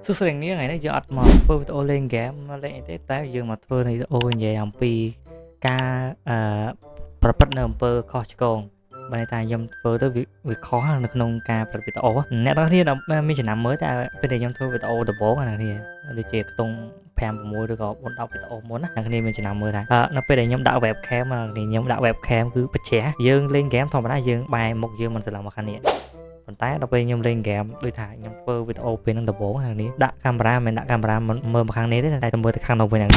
សួស្តីអ្នកនាងថ្ងៃនេះយើងអត់មកធ្វើវីដេអូលេងហ្គេមលេងអីទេតែយើងមកធ្វើវីដេអូនិយាយអំពីការប្រព្រឹត្តនៅអំពើខុសឆ្គងបើតែខ្ញុំធ្វើទៅវាខុសនៅក្នុងការប្រព្រឹត្តវីដេអូអ្នកទាំងគ្នាមានចំណាំមើលតែពេលដែលខ្ញុំធ្វើវីដេអូដំបូងណាគ្នាដូចជាខ្ទង់5 6ឬក៏4 10វីដេអូមុនណាអ្នកគ្នាមានចំណាំមើលថានៅពេលដែលខ្ញុំដាក់ webcam ខ្ញុំដាក់ webcam គឺបច្ចេកយើងលេងហ្គេមធម្មតាយើងបែរមុខយើងមិនស្លឹងមកខាងនេះប៉ុន្តែដល់ពេលខ្ញុំលេងហ្គេមដូចថាខ្ញុំធ្វើវីដេអូពេលនឹងដំបូងខាងនេះដាក់កាមេរ៉ាមិនដាក់កាមេរ៉ាមើលមកខាងនេះទេតែមើលទៅខាងនោះវិញហ្នឹ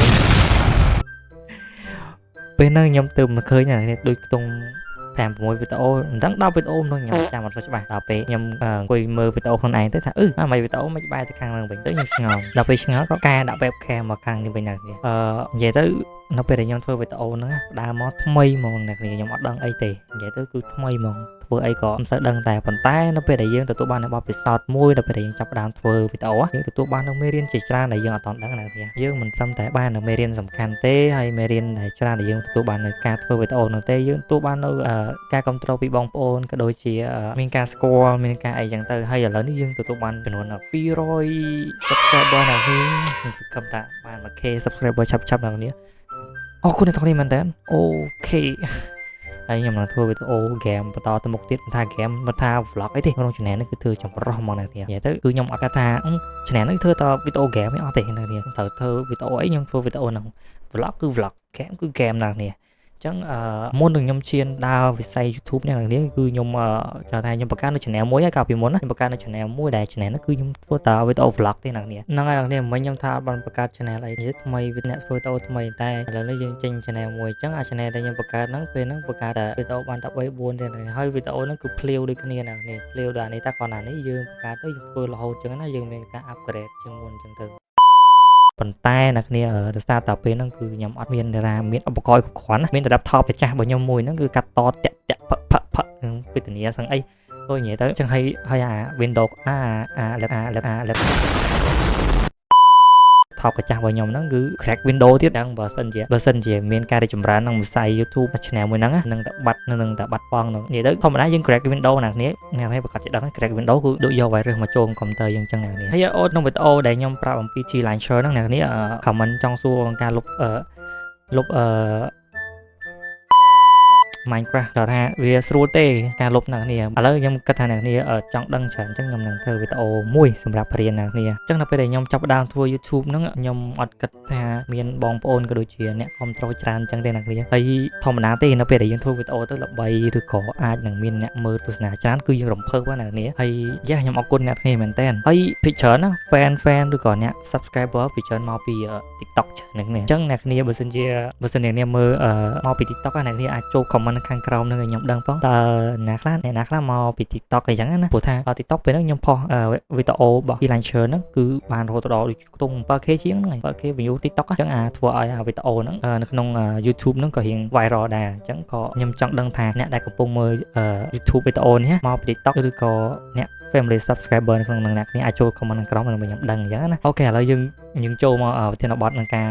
ងពេលហ្នឹងខ្ញុំទៅមកឃើញអានេះដូចខ្ទង់5 6វីដេអូមិនដឹង10វីដេអូនោះខ្ញុំចាំអត់ច្បាស់ដល់ពេលខ្ញុំអង្គុយមើលវីដេអូខ្លួនឯងទៅថាមិនវីដេអូមិនបែរទៅខាងហ្នឹងវិញទៅខ្ញុំឆ្ងល់ដល់ពេលឆ្ងល់ក៏កែដាក់ webcam មកខាងនេះវិញដែរនិយាយទៅនៅពេលដែលខ្ញុំធ្វើវីដេអូហ្នឹងដើរមកថ្មីហ្មងអ្នកខ្ញុំអត់ដឹងអីទេនិយាយទៅគឺថ្មីហ្មងធ្វើអីក៏មិនសូវដឹងតែប៉ុន្តែនៅពេលដែលយើងទទួលបានបទពិសោធន៍មួយដល់ពេលដែលយើងចាប់ផ្ដើមធ្វើវីដេអូយើងទទួលបាននូវមេរៀនជាច្រើនដែលយើងអត់ទាន់ដឹងណាយើងមិនត្រឹមតែបាននូវមេរៀនសំខាន់ទេហើយមេរៀនដែលច្រើនដែលយើងទទួលបាននៅការធ្វើវីដេអូនោះទេយើងទទួលបាននៅការគ្រប់គ្រងពីបងប្អូនក៏ដូចជាមានការស្គាល់មានការអីចឹងទៅហើយឥឡូវនេះយើងទទួលបានចំនួន200 subscriber ណាខ្ញុំសង្ឃឹមថាបាន 1k subscriber ឆាប់ៗណាគ្នាអរគុណអ្នកទាំងនេះមែនតើអូខេហើយខ្ញុំនឹងធ្វើវីដេអូហ្គេមបន្តទៅមុខទៀតមិនថាហ្គេមមិនថា vlog អីទេក្នុង channel នេះគឺធ្វើចម្រុះហ្មងអ្នកនាងនិយាយទៅគឺខ្ញុំអត់ថា channel នេះធ្វើតវីដេអូហ្គេមអត់ទេអ្នកនាងត្រូវធ្វើវីដេអូអីខ្ញុំធ្វើវីដេអូហ្នឹង vlog គឺ vlog ហ្គេមគឺហ្គេមអ្នកនាងអញ្ចឹងមុននឹងខ្ញុំឈានដើរវិស័យ YouTube នេះគឺខ្ញុំចង់ថាខ្ញុំបង្កើតនៅ channel មួយហើយកាលពីមុនណាខ្ញុំបង្កើតនៅ channel មួយដែល channel នោះគឺខ្ញុំធ្វើតវីដេអូ vlog ទេអ្នកនាងហ្នឹងហើយអ្នកនាងមិញខ្ញុំថាបានបង្កើត channel អីនេះថ្មីអ្នកធ្វើវីដេអូថ្មីតែឥឡូវនេះយើងចេញ channel មួយអញ្ចឹងអា channel ដែលខ្ញុំបង្កើតហ្នឹងពេលហ្នឹងបង្កើតវីដេអូបានតែ3 4ទេហើយវីដេអូហ្នឹងគឺភ្លាវដូចគ្នាអ្នកនាងភ្លាវដល់នេះតែគ្រាន់តែនេះយើងបង្កើតទៅយើងធ្វើរហូតអញ្ចឹងណាយើងមានការ upgrade ជាងមុនអញ្ចឹងទៅប៉ុន្តែអ្នកគ្នាដោយសារតែពេលហ្នឹងគឺខ្ញុំអត់មានមានឧបករណ៍គ្រប់គ្រាន់មានតែ laptop ចាស់របស់ខ្ញុំមួយហ្នឹងគឺកាត់តតាក់ផឹកវេទនាសឹងអីទៅនិយាយទៅអញ្ចឹងហើយអា Windowsថបកាចាស់របស់ខ្ញុំហ្នឹងគឺ crack window ទៀតហ្នឹងបើសិនជាមានការរីកចម្រើនក្នុងវិស័យ YouTube channel មួយហ្នឹងនឹងតែបាត់បង់ហ្នឹងនិយាយទៅធម្មតាយើង crack window ណាគ្នាអ្នកនេះប្រកាសជាដឹង crack window គឺដូចយក virus មកចូលកុំព្យូទ័រយើងអញ្ចឹងណាគ្នាហើយអូនក្នុងវីដេអូដែលខ្ញុំប្រាប់អំពី G launcher ហ្នឹងអ្នកគ្នា comment ចង់សួរការលុបMinecraft ដល់ថាវាស្រួលទេការលុបអ្នកគ្នាឥឡូវខ្ញុំគិតថាអ្នកគ្នាចង់ដឹងច្រើនអញ្ចឹងខ្ញុំនឹងធ្វើវីដេអូមួយសម្រាប់រៀនអ្នកគ្នាអញ្ចឹងដល់ពេលដែលខ្ញុំចាប់ផ្ដើមធ្វើ YouTube ហ្នឹងខ្ញុំអត់គិតថាមានបងប្អូនក៏ដូចជាអ្នកគាំទ្រច្រើនអញ្ចឹងទេអ្នកគ្នាហើយធម្មតាទេនៅពេលដែលយើងធ្វើវីដេអូទៅល្បីឬក៏អាចនឹងមានអ្នកមើលទស្សនាច្រើនគឺយើងរំភើបណាស់អ្នកគ្នាហើយខ្ញុំអរគុណអ្នកគ្នាមែនតើហើយពីច្រើនណា fan ឬក៏អ្នក subscriber ពីច្រើនមកពី TikTok ហ្នឹងអញ្ចឹងអ្នកគ្នាបើសិនជាអ្នកគ្នាមើលមកពី TikTok អ្នកគ្នាអាចចូល commentខាងក្រោមនឹងឲ្យខ្ញុំដឹងផងតើអ្នកណាខ្លះមកពី TikTok អីចឹងណាព្រោះថា TikTok ពេលហ្នឹងខ្ញុំផុសវីដេអូរបស់ Launcher ហ្នឹងគឺបានរហូតដល់ខ្ទង់ 7k ជាងហ្នឹង 7k view TikTok អញ្ចឹងធ្វើឲ្យវីដេអូហ្នឹងនៅក្នុង YouTube ហ្នឹងក៏រៀង viral ដែរអញ្ចឹងក៏ខ្ញុំចង់ដឹងថាអ្នកដែលកំពុងមើល YouTube វីដេអូនេះមកពី TikTok ឬក៏អ្នក family subscriber នៅក្នុងអ្នកនេះអាចចូល comment ខាងក្រោមដើម្បីខ្ញុំដឹងអញ្ចឹងណាអូខេឥឡូវយើងចូលមកវិធានបទក្នុងកា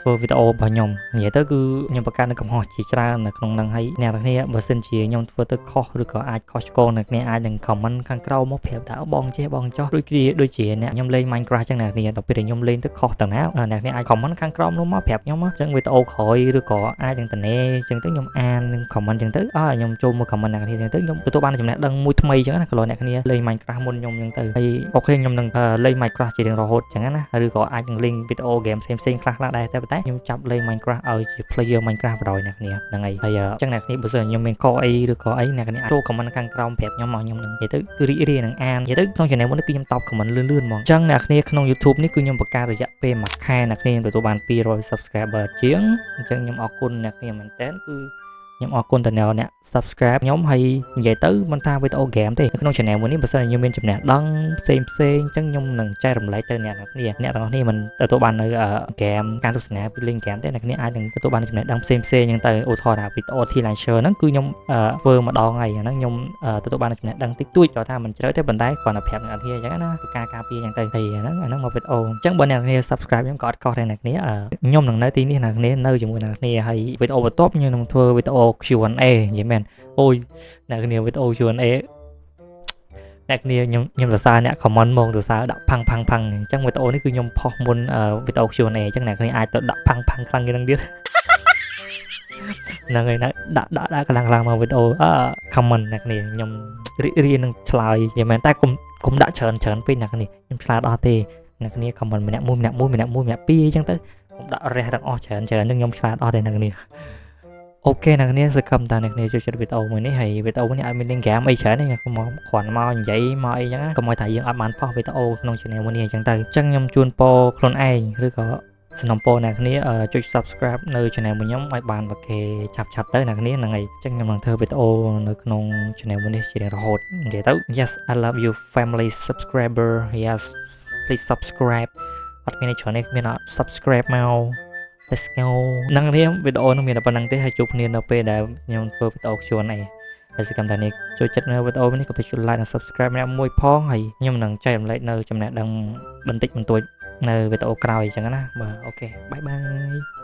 រធ្វើវីដេអូរបស់ខ្ញុំនិយាយទៅគឺខ្ញុំបង្កើតនៅកំហុសជាច្រើននៅក្នុងហ្នឹងហើយអ្នកទាំងគ្នាបើសិនជាខ្ញុំធ្វើទៅខុសឬក៏អាចខុសឆ្គងអ្នកគ្នាអាចនឹង comment ខាងក្រោមមកប្រាប់ថាបងចេះបងចោះដូចជាអ្នកខ្ញុំលេង Minecraft ចឹងអ្នកគ្នាដល់ពេលខ្ញុំលេងទៅខុសទាំងណាអ្នកគ្នាអាច comment ខាងក្រោមនោះមកប្រាប់ខ្ញុំអញ្ចឹងវីដេអូក្រោយឬក៏អាចនឹងតនេអញ្ចឹងទៅខ្ញុំអាននឹង comment អញ្ចឹងទៅខ្ញុំចូលមក comment អ្នកគ្នាអញ្ចឹងទៅខ្ញុំទទួលបានចំណេះដឹងមួយថ្មីអញ្ចឹងណាkalauអ្នកគ្នាលេង Minecraft មុនខ្ញុំអញ្ចឹងទៅហើយអូខេខ្ញុំនឹងលេង Minecraft ជារៀងរហូតអញ្ចឹងណាឬក៏អាចនឹងលេងវីដេអូ game ផ្សេងខ្លះដែរតែប៉ុន្តែខ្ញុំចាប់លេង Minecraft ឲ្យជា player Minecraft បដ ாய் អ្នកគ្នាហ្នឹងហើយអញ្ចឹងអ្នកគ្នាបើសិនខ្ញុំមានកអីឬក៏អីអ្នកគ្នាចូល comment ខាងក្រោមប្រាប់ខ្ញុំមកខ្ញុំនឹងនិយាយទៅគឺរីករាយនឹងអាននិយាយទៅក្នុង channel មុននេះគឺខ្ញុំតប comment លឿនហ្មងអញ្ចឹងអ្នកគ្នាក្នុង YouTube នេះគឺខ្ញុំបង្កើតរយៈពេលមួយខែអ្នកគ្នាទទួលបាន200 subscriber ជាងអញ្ចឹងខ្ញុំអរគុណអ្នកគ្នាមែនតើគឺខ្ញុំអរគុណដល់អ្នក subscribe ខ្ញុំហើយនិយាយទៅមិនថាវីដេអូ game ទេនៅក្នុង channel មួយនេះបើសិនខ្ញុំមានចំណេះដឹងផ្សេងអញ្ចឹងខ្ញុំនឹងចែករំលែកទៅអ្នកទាំងអស់គ្នាមិនទទួលបាននៅ game ការទស្សនាពីលេង game ទេអ្នកគ្នាអាចនឹងទទួលបានចំណេះដឹងផ្សេងអញ្ចឹងទៅឧទាហរណ៍ថាវីដេអូ T launcher ហ្នឹងគឺខ្ញុំធ្វើម្ដងហើយអាហ្នឹងខ្ញុំទទួលបានចំណេះដឹងតិចតួចគាត់ថាមិនជ្រៅទេប៉ុន្តែគ្រាន់តែប្រាប់អ្នកគ្នាអញ្ចឹងណាពីការការពារអញ្ចឹងទៅហើយអាហ្នឹងមកវីដេអូអញ្ចឹងបើអ្នកគ្នា subscribe ខ្ញុំក៏អត់ខុសដែរអ្នកគ្នាខ្ញុំនឹងនៅទីនេះអ្នកគ្នានៅជាមួយអ្នកគ្នាហើយវីដេអូបន្ទាប់ខ្ញុំនឹងធ្វើវីដេអូQ&A និយាយមែនអូយអ្នកគ្នាវីដេអូ Q&A អ្នកគ្នាខ្ញុំសរសើរអ្នក comment មកសរសើរដាក់ផាំងអញ្ចឹងវីដេអូនេះគឺខ្ញុំផុសមុនវីដេអូ Q&A អញ្ចឹងអ្នកគ្នាអាចទៅដាក់ផាំងខ្លាំងជាងនឹងទៀតហ្នឹងហើយដាក់ខ្លាំងមកវីដេអូcomment អ្នកគ្នាខ្ញុំរៀននឹងឆ្លើយយ៉ាងមែនតែកុំដាក់ច្រើនពេកអ្នកគ្នាខ្ញុំឆ្លើយអត់ទេអ្នកគ្នា comment ម្នាក់មួយម្នាក់ពីរអញ្ចឹងទៅកុំដាក់រះទាំងអស់ច្រើនអញ្ចឹងខ្ញុំឆ្លើយអត់ទេអ្នកគ្នាអូខេអ្នកគ្នាសង្ឃឹមថាអ្នកគ្នាចូលចិត្តវីដេអូមួយនេះហើយវីដេអូនេះអត់មាន link ហ្គេមអីច្រើនទេខ្ញុំមកគ្រាន់មកនិយាយមកអីចឹងកុំឲ្យថាយើងអត់បានផុសវីដេអូក្នុង channel មួយនេះអញ្ចឹងទៅអញ្ចឹងខ្ញុំជូនពរខ្លួនឯងឬក៏សំណពរអ្នកគ្នាចុច subscribe នៅ channel របស់ខ្ញុំឲ្យបានគេឆាប់ទៅអ្នកគ្នាហ្នឹងហើយអញ្ចឹងខ្ញុំនឹងធ្វើវីដេអូនៅក្នុង channel មួយនេះជារៀងរហូតនិយាយទៅ Yes I love you family subscriber Yes please subscribe អត់មានអីច្រើនទេមាន subscribe មក Let's go ហ្នឹងនេះវីដេអូនឹងមានតែប៉ុណ្្នឹងទេហើយជួបគ្នានៅពេលដែលខ្ញុំធ្វើវីដេអូ Q&A ហើយសកម្មតានេះចូលចិត្តនៅវីដេអូនេះក៏ជួយ like និង subscribe ម្នាក់មួយផងហើយខ្ញុំនឹងចែករំលែកនៅចំណេះដឹងបន្តិចបន្តួចនៅវីដេអូក្រោយអញ្ចឹងណាបាទអូខេបាយបាយ